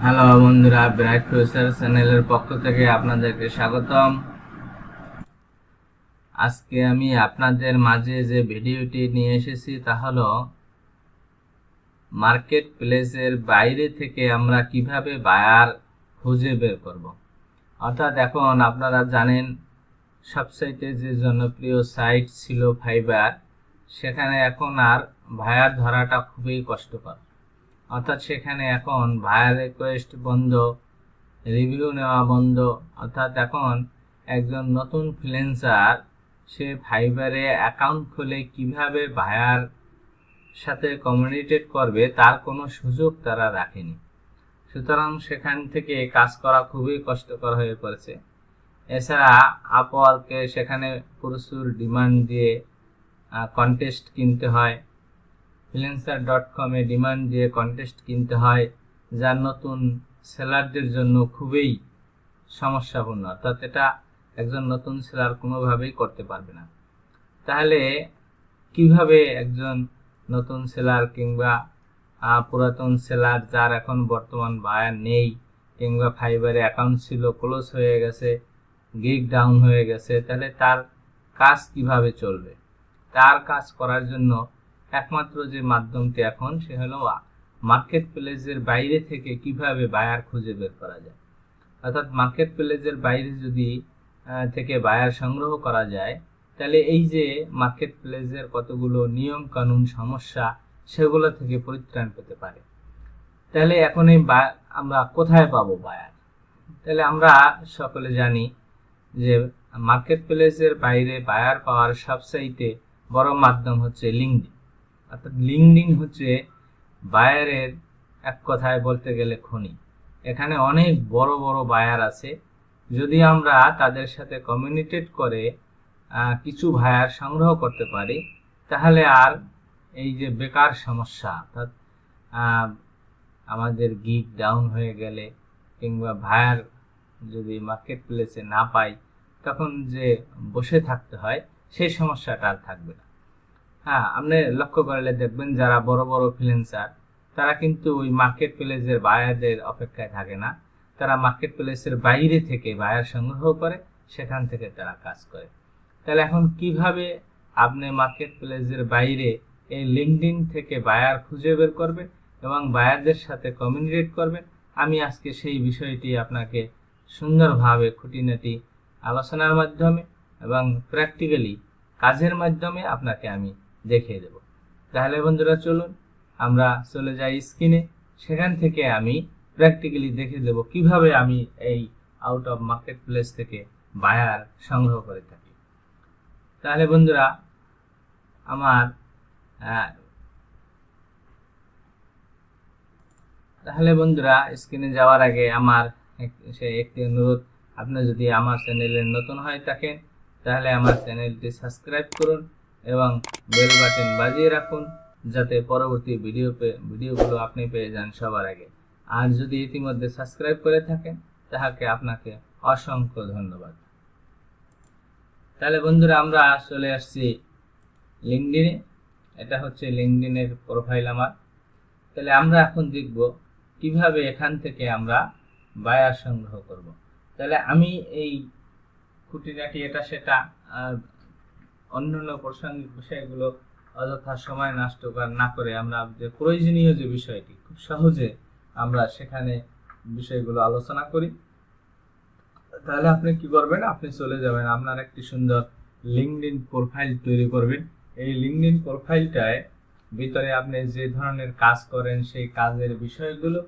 Hello বন্ধুরা, bright future চ্যানেলের পক্ষ থেকে আপনাদেরকে স্বাগতম। আজকে আমি আপনাদের মাঝে যে ভিডিওটি নিয়ে এসেছি তা হলো মার্কেট প্লেসের বাইরে থেকে আমরা কিভাবে বায়ার খুঁজে বের করব। অর্থাৎ এখন আপনারা জানেন সবচাইতে যে জনপ্রিয় সাইট ছিল ফাইবার, সেখানে এখন আর বায়ার ধরাটা খুবই কষ্টকর। অর্থাৎ সেখানে এখন বায়ার রিকোয়েস্ট বন্ধ, রিভিউ নেওয়া বন্ধ। অর্থাৎ এখন একজন নতুন ফ্রিল্যান্সার সে ফাইবারে অ্যাকাউন্ট খুলে কিভাবে বায়ার সাথে কমিউনিকেট করবে তার কোনো সুযোগ তারা রাখেনি। সুতরাং সেখান থেকে কাজ করা খুবই কষ্টকর হয়ে পড়েছে। এছাড়া আপওয়ার্কে সেখানে প্রচুর ডিমান্ড দিয়ে কন্টেস্ট কিনতে হয়, ফ্রিল্যান্সার.com-এ ডিমান্ড দিয়ে কন্টেস্ট কিনতে হয়, যা নতুন সেলারদের জন্য খুবই সমস্যাপূর্ণ। অর্থাৎ এটা একজন নতুন সেলার কোনোভাবেই করতে পারবে না। তাহলে কিভাবে একজন নতুন সেলার কিংবা পুরাতন সেলার যার এখন বর্তমান বায়ার নেই, কিংবা ফাইবারে অ্যাকাউন্ট ছিল ক্লোজ হয়ে গেছে, গিগ ডাউন হয়ে গেছে, তাহলে তার কাজ কিভাবে চলবে? তার কাজ করার জন্য একমাত্র যে মাধ্যমটি এখন সে হলো মার্কেট প্লেসের বাইরে থেকে কিভাবে বায়ার খুঁজে বের করা যায়। অর্থাৎ মার্কেট প্লেসের বাইরে যদি থেকে বায়ার সংগ্রহ করা যায়, তাহলে এই যে মার্কেট প্লেসের কতগুলো নিয়ম কানুন সমস্যা, সেগুলো থেকে পরিত্রাণ পেতে পারে। তাহলে এখন এই আমরা কোথায় পাবো বায়ার? তাহলে আমরা সকলে জানি যে মার্কেট প্লেসের বাইরে বায়ার পাওয়ার সবচাইতে বড় মাধ্যম হচ্ছে লিঙ্কডইন। অর্থাৎ লিঙ্কডইন হচ্ছে বায়ারের এক কথায় বলতে গেলে খনি। এখানে অনেক বড় বড় বায়ার আছে। যদি আমরা তাদের সাথে কমিউনিকেট করে কিছু বায়ার সংগ্রহ করতে পারি, তাহলে আর এই যে বেকার সমস্যা, অর্থাৎ আমাদের গিগ ডাউন হয়ে গেলে কিংবা বায়ার যদি মার্কেট প্লেসে না পাই, তখন যে বসে থাকতে হয়, সেই সমস্যাটা আর থাকবে না। হ্যাঁ, আপনি লক্ষ্য করলে দেখবেন যারা বড় বড় ফ্রিল্যান্সার তারা কিন্তু ওই মার্কেট প্লেসের বায়ারদের অপেক্ষায় থাকে না। তারা মার্কেট প্লেসের বাইরে থেকে বায়ার সংগ্রহ করে, সেখান থেকে তারা কাজ করে। তাহলে এখন কিভাবে আপনি মার্কেট প্লেসের বাইরে এই লিঙ্কডইন থেকে বায়ার খুঁজে বের করবেন এবং বায়ারদের সাথে কমিউনিকেট করবেন, আমি আজকে সেই বিষয়টি আপনাকে সুন্দরভাবে খুঁটিনাটি আলোচনার মাধ্যমে এবং প্র্যাকটিক্যালি কাজের মাধ্যমে আপনাকে আমি দেখিয়ে দেব। তাহলে বন্ধুরা চলুন আমরা চলে যাই স্ক্রিনে। সেখান থেকে আমি প্র্যাকটিক্যালি দেখিয়ে দেব কিভাবে আমি এই আউট অফ মার্কেট প্লেস থেকে বায়ার সংগ্রহ করে থাকি। তাহলে বন্ধুরা আমার স্ক্রিনে যাওয়ার আগে আমার একটি অনুরোধ, আপনি যদি আমার চ্যানেলে নতুন হয়ে থাকেন তাহলে আমার চ্যানেলটি সাবস্ক্রাইব করুন এবং বেল বাটন বাজিয়ে রাখুন, যাতে পরবর্তী ভিডিওগুলো আপনি পেয়ে যান সবার আগে। আর যদি ইতিমধ্যে সাবস্ক্রাইব করে থাকেন তাহলে আপনাকে অসংখ্য ধন্যবাদ। তাহলে বন্ধুরা আমরা চলে আসছি লিঙ্কডইনে। এটা হচ্ছে লিঙ্কডইনের প্রোফাইল আমার। তাহলে আমরা এখন দেখব কিভাবে এখান থেকে আমরা বায়ার সংগ্রহ করব। তাহলে আমি এই খুঁটিনাটি এটা সেটা অন্যান্য প্রাসঙ্গিক বিষয়গুলো অযথা সময় নষ্ট না করে আমরা যে প্রয়োজনীয় যে বিষয়টি খুব সহজে আমরা সেখানে বিষয়গুলো আলোচনা করি। তাহলে আপনি কি করবেন, আপনি চলে যাবেন, আপনার একটি সুন্দর লিঙ্কডইন প্রোফাইল তৈরি করবেন। এই লিঙ্কডইন প্রোফাইলটায় ভিতরে আপনি যে ধরনের কাজ করেন সেই কাজের বিষয়গুলো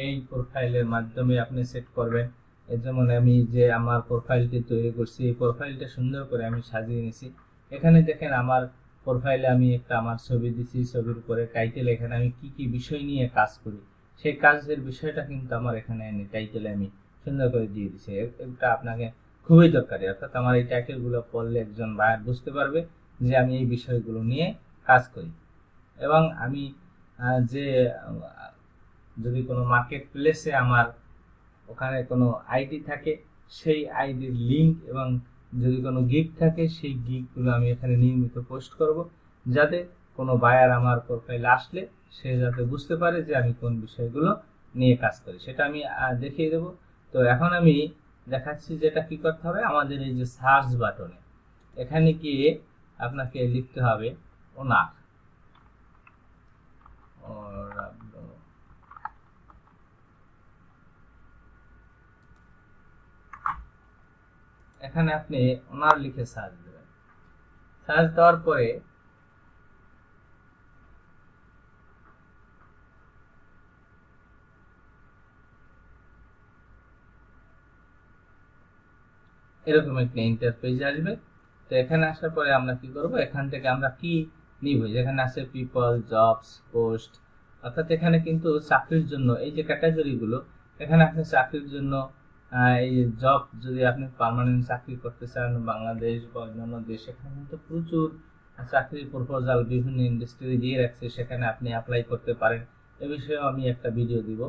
এই প্রোফাইলের মাধ্যমে আপনি সেট করবেন। যেমন আমি যে আমার প্রোফাইলটি তৈরি করছি, এই প্রোফাইলটা সুন্দর করে আমি সাজিয়ে নিয়েছি। এখানে দেখেন আমার প্রোফাইলে আমি একটা আমার ছবি দিছি, ছবির উপরে টাইটেল, এখানে আমি কি কি বিষয় নিয়ে কাজ করি সেই কাজের বিষয়টা কিন্তু আমার এখানে টাইটেলে আমি সুন্দর করে দিয়ে দিছে। এটা আপনাকে খুবই দরকারি। অর্থাৎ আমার এই টাইটেলগুলো পড়লে একজন বায়ার বুঝতে পারবে যে আমি এই বিষয়গুলো নিয়ে কাজ করি। এবং আমি যে যদি কোনো মার্কেট প্লেসে আমার ওখানে কোনো আইডি থাকে, সেই আইডির লিঙ্ক এবং যদি কোনো গিগ থাকে সেই গিগগুলো আমি এখানে নিয়মিত পোস্ট করব, যাতে কোনো বায়ার আমার প্রোফাইলে আসলে সে যাতে বুঝতে পারে যে আমি কোন বিষয়গুলো নিয়ে কাজ করি, সেটা আমি দেখিয়ে দেবো। তো এখন আমি দেখাচ্ছি যেটা কি করতে হবে। আমাদের এই যে সার্চ বাটনে এখানে গিয়ে আপনাকে লিখতে হবে ওনার। এখানে আপনি ওনার লিখে সার্চ দেবেন। সার্চ দেওয়ার পরে এরকম একটা ইন্টারফেস আসবে। তো এখানে আসার পরে আমরা কি করব, এখান থেকে আমরা কি নিব, যেখানে আছে পিপল, জবস, পোস্ট, অর্থাৎ এখানে কিন্তু চাকরির জন্য এই যে ক্যাটাগরিগুলো, এখানে আপনি চাকরির জন্য এই জব, যদি আপনি পার্মানেন্ট চাকরি করতে চান বাংলাদেশ বা অন্যান্য দেশ, এখানে কিন্তু প্রচুর চাকরির প্রপোজাল বিভিন্ন ইন্ডাস্ট্রি দিয়ে রাখছে, সেখানে আপনি অ্যাপ্লাই করতে পারেন। এ বিষয়েও আমি একটা ভিডিও দিব।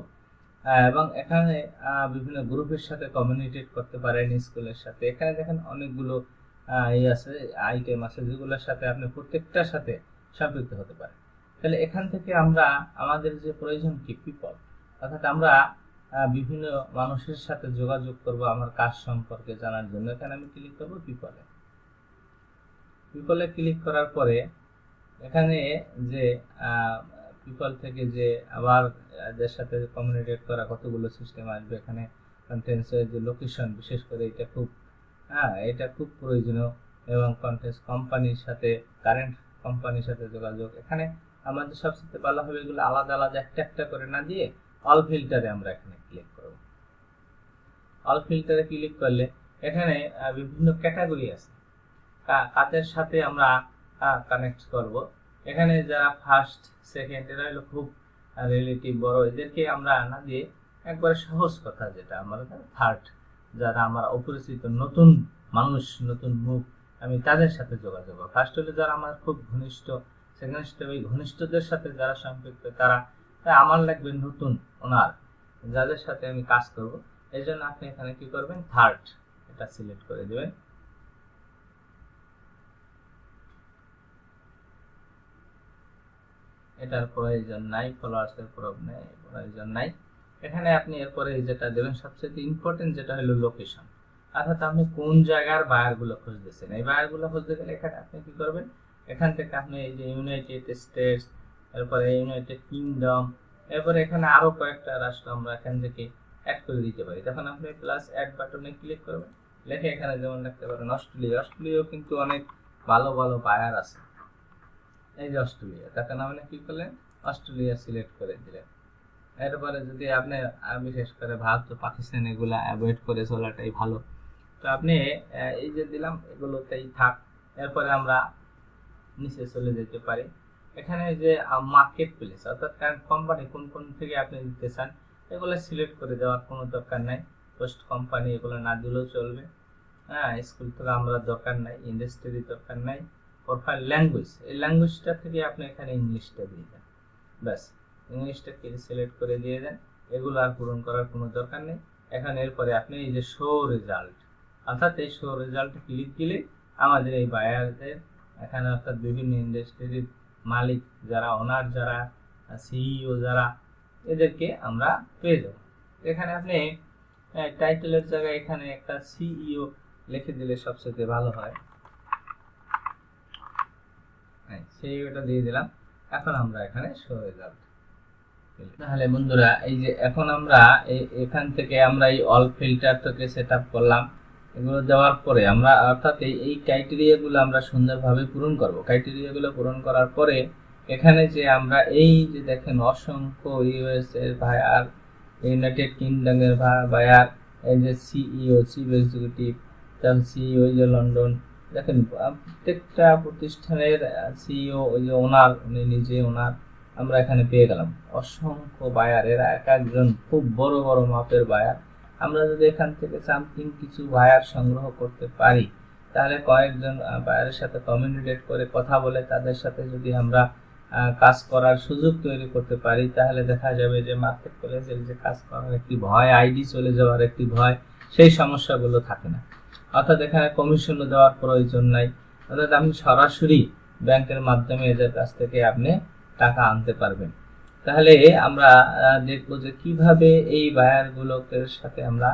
এবং এখানে বিভিন্ন গ্রুপের সাথে কমিউনিকেট করতে পারেন, স্কুলের সাথে। এখানে দেখেন অনেকগুলো আছে, আইটেম আছে, যেগুলোর সাথে আপনি প্রত্যেকটার সাথে সম্পৃক্ত হতে পারেন। তাহলে এখান থেকে আমরা আমাদের যে প্রয়োজন কি, পিপল, অর্থাৎ আমরা বিভিন্ন মানুষের সাথে যোগাযোগ করব আমার কাজ সম্পর্কে জানার জন্য। এখানে আমি ক্লিক করব পিপলে। পিপলে ক্লিক করার পরে এখানে যে পিপল থেকে যে আবার এদের সাথে কমিউনিকেট করা কতগুলো সিস্টেম আসবে। এখানে কন্টেন্টসের যে লোকেশন, বিশেষ করে এটা খুব প্রয়োজনীয়, এবং কন্টেন্টস কোম্পানির সাথে, কারেন্ট কোম্পানির সাথে যোগাযোগ। এখানে আমাদের সবচেয়ে ভালো হবে এগুলো আলাদা আলাদা একটা একটা করে না দিয়ে অল ফিল্টারে আমরা এখানে ক্লিক করব। অল ফিল্টারে ক্লিক করলে এখানে বিভিন্ন ক্যাটাগরি আছে, কাদের সাথে আমরা কানেক্ট করব। এখানে যারা ফার্স্ট, সেকেন্ড, এরা হলো খুব রিলেটিভ বড়, এদেরকে আমরা না দিয়ে একবারে সহজ কথা যেটা আমরা থার্ড, যারা আমার অপরিচিত নতুন মানুষ, নতুন মুখ, আমি তাদের সাথে যোগাযোগ করব। ফার্স্ট হলে যারা আমার খুব ঘনিষ্ঠ, সেকেন্ড স্টেপে ঘনিষ্ঠদের সাথে যারা সম্পৃক্ত তারা, আমার লাগবে নতুন ওনার, যাদের সাথে আমি কাজ করব। এই জন্য আপনি এখানে কি করবেন, থার্ড এটা সিলেক্ট করে দেবেন। এটার প্রয়োজন নাই, ফলোয়ার্সের প্রয়োজন নাই। এখানে আপনি এরপরে যেটা দেবেন সবচেয়ে ইম্পর্টেন্ট, যেটা হলো লোকেশন, অর্থাৎ আপনি কোন জায়গার বায়ারগুলো খুঁজতেছেন। এই বায়ারগুলো খুঁজতে গেলে এখানে আপনি কি করবেন, এখান থেকে আপনি এই যে ইউনাইটেড স্টেটস, এরপরে ইউনাইটেড কিংডম, এরপরে এখানে আরো কয়েকটা রাষ্ট্র আমরা এখান থেকে অ্যাড করে দিতে পারি। তখন আপনি প্লাস অ্যাড বাটনে ক্লিক করবেন, লিখে এখানে যেমন লিখতে পারেন অস্ট্রেলিয়া। অস্ট্রেলিয়াও কিন্তু অনেক ভালো ভালো বায়ার আছে। এই যে অস্ট্রেলিয়া, তখন আপনি কি করলেন, অস্ট্রেলিয়া সিলেক্ট করে দিলেন। এরপরে যদি আপনি বিশেষ করে ভারত ও পাকিস্তান এগুলা অ্যাভয়েড করে চলাটাই ভালো। তো আপনি এই যে দিলাম, এগুলোতেই থাক। এরপরে আমরা নিচে চলে যেতে পারি। এখানে যে মার্কেট প্লেস, অর্থাৎ কোম্পানি কোন কোন থেকে আপনি দিতে চান, এগুলো সিলেক্ট করে দেওয়ার কোনো দরকার নাই। পোস্ট কোম্পানি এগুলো না দিলেও চলবে। স্কুল থেকে আমরা দরকার নাই, ইন্ডাস্ট্রি দরকার নাই। প্রোফাইল ল্যাঙ্গুয়েজ, এই ল্যাঙ্গুয়েজটা থেকে আপনি এখানে ইংলিশটা দিয়ে দেন, ব্যাস ইংলিশটা সিলেক্ট করে দিয়ে দেন। এগুলো আর পূরণ করার কোনো দরকার নেই। এখন এরপরে আপনি এই যে শো রেজাল্ট, অর্থাৎ এই শো রেজাল্টে ক্লিক দিলে আমাদের এই বায়ারদের এখানে, অর্থাৎ বিভিন্ন ইন্ডাস্ট্রির মালিক যারা, ওনার যারা, সিইও যারা, এদেরকে আমরা পেয়ে যাব। এখানে আপনি টাইটেলের জায়গায় এখানে একটা সিইও লিখে দিলে সবচেয়ে ভালো হয়। সিইওটা দিয়ে দিলাম। এখন আমরা এখানে শো রেজাল্ট। তাহলে বন্ধুরা, এই যে এখন আমরা এখান থেকে আমরা এই অল ফিল্টার থেকে সেট আপ করলাম। এগুলো দেওয়ার পরে আমরা, অর্থাৎ এই ক্রাইটেরিয়াগুলো আমরা সুন্দরভাবে পূরণ করব। ক্রাইটেরিয়াগুলো পূরণ করার পরে এখানে যে আমরা এই যে দেখেন অসংখ্য ইউএস এর বায়ার, ইউনাইটেড কিংডমের বায়ার, এই যে সিইও, চিফ এক্সিকিউটিভ, তারপর সিইও যে লন্ডন, দেখেন প্রত্যেকটা প্রতিষ্ঠানের সিইও, ওই যে ওনার, উনি নিজে ওনার, আমরা এখানে পেয়ে গেলাম অসংখ্য বায়ার। এরা এক একজন খুব বড় বড় মাপের বায়ার। আমরা যদি এখান থেকে সামথিং কিছু বায়ার সংগ্রহ করতে পারি, তাহলে কয়েকজন বায়ারের সাথে কমিউনিকেট করে কথা বলে তাদের সাথে যদি আমরা কাজ করার সুযোগ তৈরি করতে পারি, তাহলে দেখা যাবে যে মার্কেট প্লেসের যে কাজ করার একটি ভয়, আইডি চলে যাওয়ার একটি ভয়, সেই সমস্যাগুলো থাকে না। অর্থাৎ এখানে কমিশনও দেওয়ার প্রয়োজন নাই। অর্থাৎ আপনি সরাসরি ব্যাংকের মাধ্যমে এদের কাছ থেকে আপনি টাকা আনতে পারবেন। তাহলে আমরা দেখবো যে কিভাবে এই বায়ারগুলোকে সাথে আমরা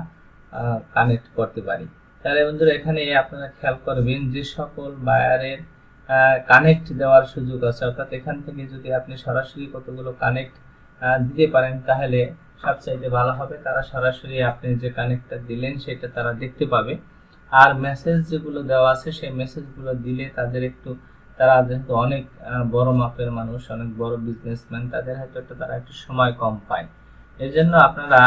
কানেক্ট করতে পারি। তাহলে বন্ধুরা এখানে আপনারা খেয়াল করবেন যে সকল বায়ারের কানেক্ট দেওয়ার সুযোগ আছে, অর্থাৎ এখান থেকে যদি আপনি সরাসরি কতগুলো কানেক্ট দিতে পারেন তাহলে সবচাইতে ভালো হবে। তারা সরাসরি আপনি যে কানেক্টটা দিলেন সেটা তারা দেখতে পাবে। আর মেসেজ যেগুলো দেওয়া আছে সেই মেসেজগুলো দিলে তাদের একটু, তারা যেহেতু অনেক বড় মাপের মানুষ, অনেক বড় বিজনেসম্যান, তাদের হয়তো তারা একটু সময় কম পায়। এর জন্য আপনারা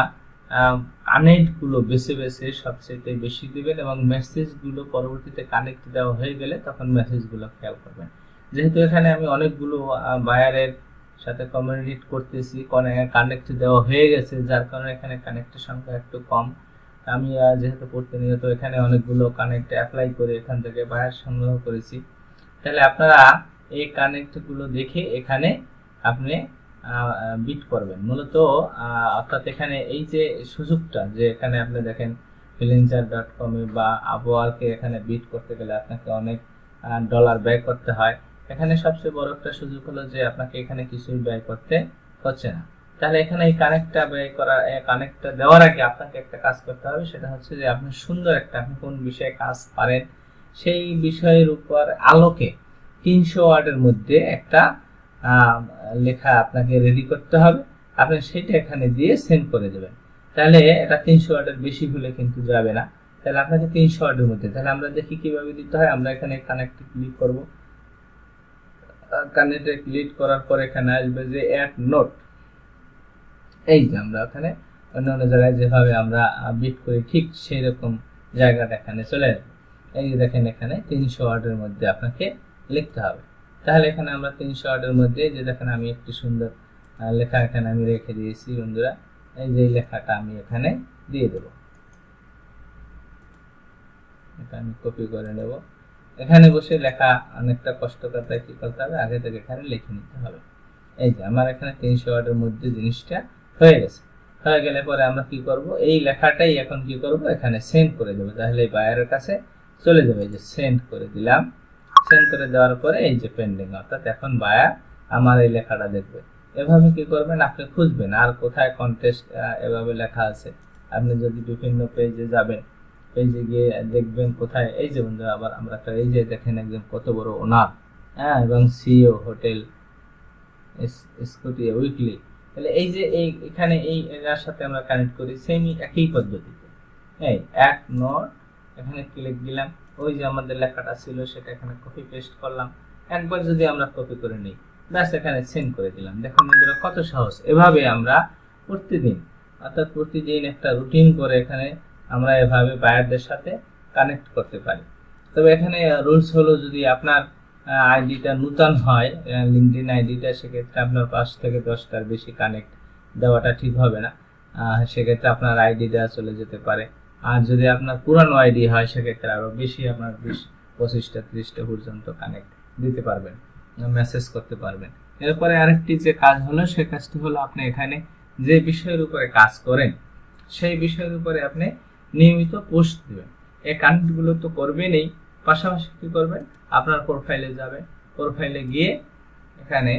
কানেক্টগুলো বেছে বেছে সবচেয়ে বেশি দিবেন এবং মেসেজগুলো পরবর্তীতে কানেক্ট দেওয়া হয়ে গেলে তখন মেসেজগুলো খেয়াল করবেন। যেহেতু এখানে আমি অনেকগুলো বায়ারের সাথে কমিউনিকেট করতেছি, কানেক্ট দেওয়া হয়ে গেছে, যার কারণে এখানে কানেক্টের সংখ্যা একটু কম। আমি যেহেতু প্রতিনিয়ত এখানে অনেকগুলো কানেক্ট অ্যাপ্লাই করে এখান থেকে বায়ার সংগ্রহ করেছি, তাহলে আপনারা এই কানেক্টগুলো দেখে এখানে আপনি বিট করবেন মূলত। অর্থাৎ এখানে এই যে সুযোগটা, যে এখানে আপনি দেখেন freelancer.com বা আপওয়ার্কে এখানে বিট করতে গেলে আপনাকে অনেক ডলার ব্যয় করতে হয়। এখানে সবচেয়ে বড় একটা সুযোগ হলো যে আপনাকে এখানে কিছুই ব্যয় করতে হচ্ছে না। তাহলে এখানে এই কানেক্টটা দেওয়ার আগে আপনাকে একটা কাজ করতে হবে, সেটা হচ্ছে যে আপনি সুন্দর একটা, আপনি কোন বিষয়ে কাজ পারেন সেই বিষয়ের উপর আলোকে 300 ওয়ার্ডের মধ্যে একটা লেখা আপনাকে রেডি করতে হবে। আপনি সেটা এখানে দিয়ে সেন্ড করে দেবেন। তাহলে এটা 300 ওয়ার্ডের বেশি হলে কিন্তু যাবে না। তাহলে আপনাকে 300 ওয়ার্ডের মধ্যে, তাহলে আমরা দেখি কিভাবে দিতে হয়। আমরা এখানে কানেক্টে ক্লিক করব। কানেক্টে ক্লিক করার পর এখানে আসবে যে অ্যাড নোট। এই যে আমরা ওখানে অন্য জায়গায় যেভাবে আমরা বিট করি ঠিক সেই রকম জায়গাটা এখানে চলে আসবে। এই যে দেখেন এখানে 300 ওয়ার্ডের মধ্যে আপনাকে লিখতে হবে। তাহলে এখানে আমরা 300 ওয়ার্ডের মধ্যে যে দেখেন আমি একটি সুন্দর লেখা এখানে আমি রেখে দিয়েছি বন্ধুরা। এই যে লেখাটা আমি এখানে দিয়ে দেব, এটা আমি কপি করে নেব। এখানে বসে লেখা অনেকটা কষ্টকর, তাই কি করতে হবে, আগে থেকে এখানে লিখে নিতে হবে। এই যে আমার এখানে 300 ওয়ার্ডের মধ্যে জিনিসটা হয়ে গেছে। হয়ে গেলে পরে আমরা কি করব, এই লেখাটাই এখন কি করব, এখানে সেন্ড করে দেব। তাহলে এই বায়ারের কাছে চলে যাবে। এই যে সেন্ড করে দিলাম। সেন্ড করে দেওয়ার পরে এই যে পেন্ডিং, অর্থাৎ এখন বায়ার আমার এই লেখাটা দেখবে। এভাবে কি করবেন, আপনি খুঁজবেন আর কোথায় কন্টেস্ট এভাবে লেখা আছে। আপনি যদি বিভিন্ন পেজে যাবেন, পেজে গিয়ে দেখবেন কোথায়, এই যে বন্ধু আবার আমরা একটা, এই যে দেখেন একজন কত বড় ওনার, হ্যাঁ, এবং সিইও হোটেল স্কুটি উইকলি। তাহলে এই যে এখানে এর সাথে আমরা কানেক্ট করি সেম একই পদ্ধতিতে। এই এক নোট এখানে ক্লিক দিলাম, ওই যে আমাদের লেখাটা ছিল সেটা এখানে কপি পেস্ট করলাম। একবার যদি আমরা কপি করে নিই, ব্যাস এখানে সেন্ড করে দিলাম। দেখুন বন্ধুরা কত সহজ। এভাবে আমরা প্রতিদিন, অর্থাৎ প্রতিদিন একটা রুটিন করে এখানে আমরা এভাবে বায়ারদের সাথে কানেক্ট করতে পারি। তবে এখানে রুলস হলো, যদি আপনার আইডিটা নতুন হয়, লিঙ্কডইন আইডিটা, সেক্ষেত্রে আপনার 5 থেকে 10টার বেশি কানেক্ট দেওয়াটা ঠিক হবে না। সেক্ষেত্রে আপনার আইডিটা চলে যেতে পারে। আর যদি আপনার পুরানো আইডি হয় সেক্ষেত্রে আরও বেশি, আপনার 20, 25টা, 30টা পর্যন্ত কানেক্ট দিতে পারবেন, মেসেজ করতে পারবেন। এরপরে আরেকটি যে কাজ হলো, সে কাজটি হলো আপনি এখানে যে বিষয়ের উপরে কাজ করেন সেই বিষয়ের উপরে আপনি নিয়মিত পোস্ট দেবেন। এই কানেক্টগুলো তো করবেনই, পাশাপাশি কি করবেন, আপনার প্রোফাইলে যাবেন। প্রোফাইলে গিয়ে এখানে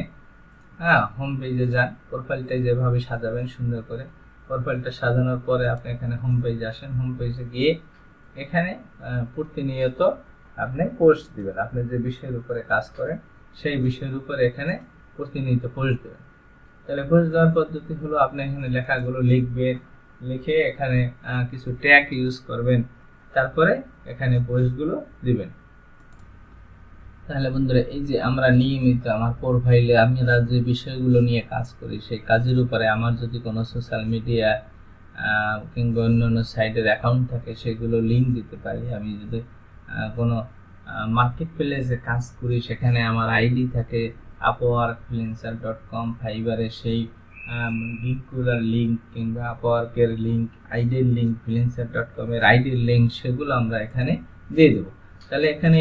হোম পেজে যান। প্রোফাইলটা যেভাবে সাজাবেন সুন্দর করে, প্রোফাইলটা সাজানোর পরে আপনি এখানে হোম পেজে আসেন। হোম পেজে গিয়ে এখানে প্রতিনিয়ত আপনি পোস্ট দিবেন। আপনি যে বিষয়ের উপরে কাজ করেন সেই বিষয়ের উপরে এখানে প্রতিনিয়ত পোস্ট দেবেন। তাহলে পোস্ট দেওয়ার পদ্ধতি হলো, আপনি এখানে লেখাগুলো লিখবেন, লিখে এখানে কিছু ট্যাগ ইউজ করবেন, তারপরে এখানে পোস্টগুলো দিবেন। তাহলে বন্ধুরা এই যে আমরা নিয়মিত আমার প্রোফাইলে আমরা যে বিষয়গুলো নিয়ে কাজ করি সেই কাজের উপরে আমার যদি কোনো সোশ্যাল মিডিয়া কিংবা অন্যান্য সাইটের অ্যাকাউন্ট থাকে সেগুলো লিঙ্ক দিতে পারি। আমি যদি কোনো মার্কেট প্লেসে কাজ করি সেখানে আমার আইডি থাকে, আপওয়ার্ক, freelancer.com, ফাইবারের সেই লিঙ্কগুলোর লিঙ্ক কিংবা আপওয়ার্কের লিঙ্ক, আইডির লিঙ্ক, freelancer.com এর আইডির লিঙ্ক, সেগুলো আমরা এখানে দিয়ে দেবো। তাহলে এখানে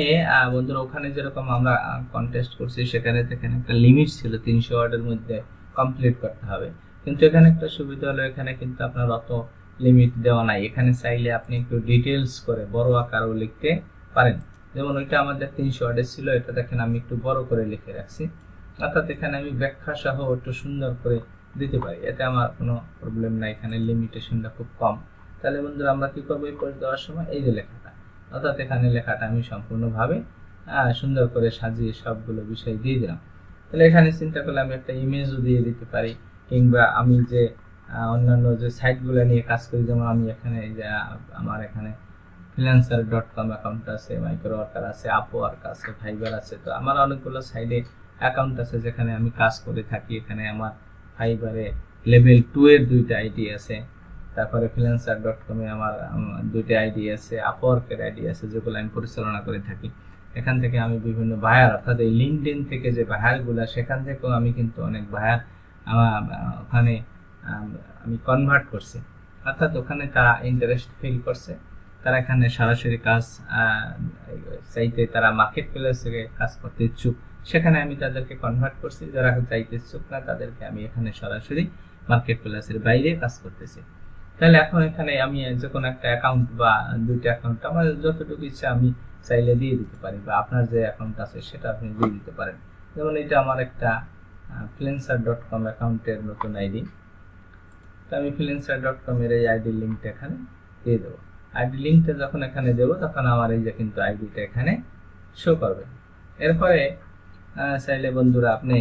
বন্ধুরা ওখানে যেরকম আমরা কন্টেস্ট করছি সেখানে দেখেন একটা লিমিট ছিল 300 ওয়ার্ডের মধ্যে কমপ্লিট করতে হবে, কিন্তু এখানে একটা সুবিধা হলো এখানে কিন্তু আপনার অত লিমিট দেওয়া নাই। এখানে চাইলে আপনি একটু ডিটেলস করে বড় আকারেও লিখতে পারেন। যেমন ওইটা আমাদের 300 ওয়ার্ডের ছিল, এটা দেখেন আমি একটু বড় করে লিখে রাখছি। অর্থাৎ এখানে আমি ব্যাখ্যা সহ একটু সুন্দর করে দিতে পারি, এতে আমার কোনো প্রবলেম নাই, এখানে লিমিটেশনটা খুব কম। তাহলে বন্ধুরা আমরা কি করবো এই পোস্ট দেওয়ার সময়, এই যে লেখাটা, অর্থাৎ এখানে লেখাটা আমি সম্পূর্ণভাবে সুন্দর করে সাজিয়ে সবগুলো বিষয় দিয়ে দিলাম। তাহলে এখানে চিন্তা করলে আমি একটা ইমেজও দিয়ে দিতে পারি, কিংবা আমি যে অন্যান্য যে সাইটগুলো নিয়ে কাজ করি, যেমন আমি এখানে আমার এখানে freelancer.com অ্যাকাউন্ট আছে, মাইক্রো ওয়ার্কার আছে, আপওয়ার্ক আছে, ফাইবার আছে। তো আমার অনেকগুলো সাইডে অ্যাকাউন্ট আছে যেখানে আমি কাজ করে থাকি। এখানে আমার ফাইবারে লেভেল 2 এর 2টা আইডি আছে, তারপরে freelancer.com এ আমার 2টা আইডি আছে, আপওয়ার্কের আইডি আছে, যেগুলো আমি পরিচালনা করে থাকি। এখান থেকে আমি বিভিন্ন বায়ার, অর্থাৎ এই লিঙ্কডইন থেকে যে বায়ারগুলো, সেখান থেকেও আমি কিন্তু অনেক বায়ার ওখানে আমি কনভার্ট করছি, অর্থাৎ ওখানে তারা ইন্টারেস্ট ফিল করছে, তারা এখানে সরাসরি কাজ চাইতে, তারা মার্কেট প্লেস থেকে কাজ করতে ইচ্ছুক, সেখানে আমি তাদেরকে কনভার্ট করছি। যারা চাইতে ইচ্ছুক না, তাদেরকে আমি এখানে সরাসরি মার্কেট প্লেসের বাইরে কাজ করতেছি। তাহলে এখন এখানে আমি যে কোনো একটা অ্যাকাউন্ট বা 2টা অ্যাকাউন্ট আমার যতটুকু ইচ্ছা আমি চাইলে দিয়ে দিতে পারি, বা আপনার যে অ্যাকাউন্ট আছে সেটা আপনি দিয়ে দিতে পারেন। যেমন এটা আমার একটা freelancer.com অ্যাকাউন্টের নতুন আইডি, তো আমি freelancer.com এর এই আইডির লিঙ্কটা এখানে দিয়ে দেবো। আইডি লিঙ্কটা যখন এখানে দেবো, তখন আমার এই যে কিন্তু আইডিটা এখানে শো করবে। এরপরে চাইলে বন্ধুরা আপনি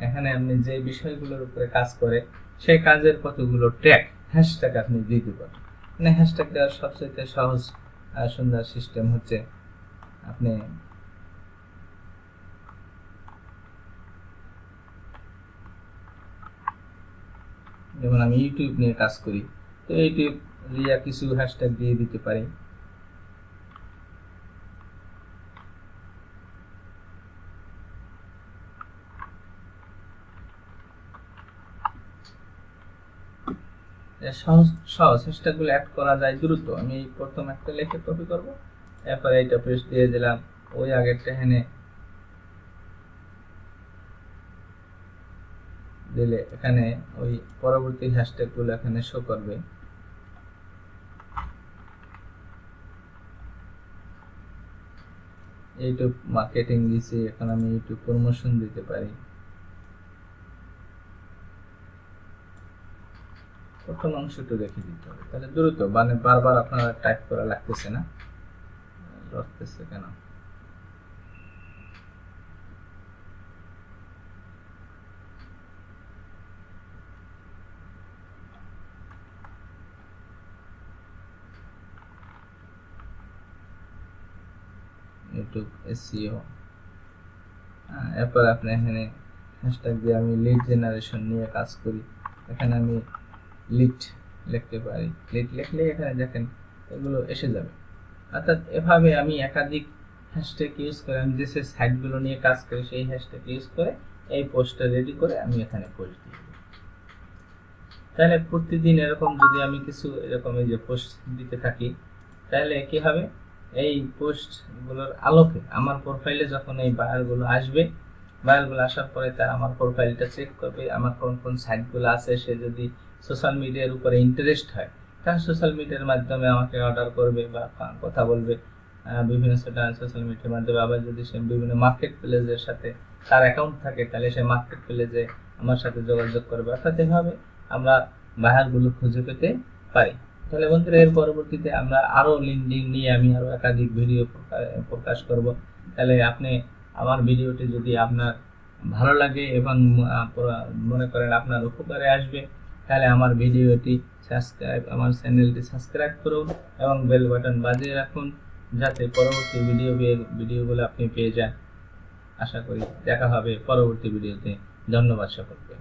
এখানে আপনি যে বিষয়গুলোর উপরে কাজ করে সেই কাজের কতগুলো ট্যাগ, হ্যাশট্যাগ আপনি দিতে পারেন। মানে হ্যাশট্যাগ দেওয়ার সবচেয়ে সহজ সুন্দর সিস্টেম হচ্ছে, আপনি যেমন আমি ইউটিউব নিয়ে কাজ করি, তো ইউটিউব দিয়ে কিছু হ্যাশট্যাগ দিয়ে দিতে পারি। সহজ হ্যাশট্যাগুলো অ্যাড করা যায় দ্রুত। আমি প্রথম একটা লিখে কপি করব, এরপরে এইটা পেস্ট দিয়ে দিলাম, ওই আগেরটা এখানে দিলে এখানে ওই পরবর্তী হ্যাশট্যাগুলো এখানে শো করবে। ইউটিউব মার্কেটিং দিছি, এখন আমি ইউটিউব প্রমোশন দিতে পারি। প্রথম অংশটা রেখে দিতে হবে, তাহলে দ্রুত, মানে বারবার আপনারা টাইপ করা লাগতেছে না, লড়তেছে কেন। ইউটিউব এসইও, এরপর আপনি এখানে হ্যাশট্যাগ দিয়ে আমি লিড জেনারেশন নিয়ে কাজ করি, এখানে আমি লিড লিখতে পারি। লিড লিখলে এখানে দেখেন এগুলো এসে যাবে। অর্থাৎ এভাবে আমি একাধিক হ্যাশট্যাগ ইউজ করে, আমি যে সাইটগুলো নিয়ে কাজ করি সেই হ্যাশট্যাগ ইউজ করে এই পোস্টটা রেডি করে আমি এখানে পোস্ট দিই। তাহলে প্রতিদিন এরকম যদি আমি কিছু এরকম এই যে পোস্ট দিতে থাকি, তাহলে কি হবে, এই পোস্টগুলোর আলোকে আমার প্রোফাইলে যখন এই বায়ারগুলো আসবে, বায়ারগুলো আসার পরে তারা আমার প্রোফাইলটা চেক করবে, আমার কোন কোন সাইটগুলো আছে, সে যদি সোশ্যাল মিডিয়ার উপরে ইন্টারেস্ট হয় তাহলে সোশ্যাল মিডিয়ার মাধ্যমে আমাকে অর্ডার করবে বা কথা বলবে বিভিন্ন সোশ্যাল মিডিয়ার মাধ্যমে। আবার যদি সে বিভিন্ন মার্কেট প্লেসের সাথে তার অ্যাকাউন্ট থাকে, তাহলে সে মার্কেট প্লেসে আমার সাথে যোগাযোগ করবে। অর্থাৎ এভাবে আমরা বায়ারগুলো খুঁজে পেতে পারি। তাহলে বন্ধুরা এর পরবর্তীতে আমরা আরো লিঙ্কডিন নিয়ে আমি আরো একাধিক ভিডিও প্রকাশ করব। তাহলে আপনি আমার ভিডিওটি যদি আপনার ভালো লাগে এবং মনে করেন আপনার উপকারে আসবে, তাহলে আমার ভিডিওটি সাবস্ক্রাইব, আমার চ্যানেলটি সাবস্ক্রাইব করুন এবং বেল বাটন বাজিয়ে রাখুন, যাতে পরবর্তী ভিডিওগুলো আপনি পেয়ে যান। আশা করি দেখা হবে পরবর্তী ভিডিওতে। ধন্যবাদ সকলকে।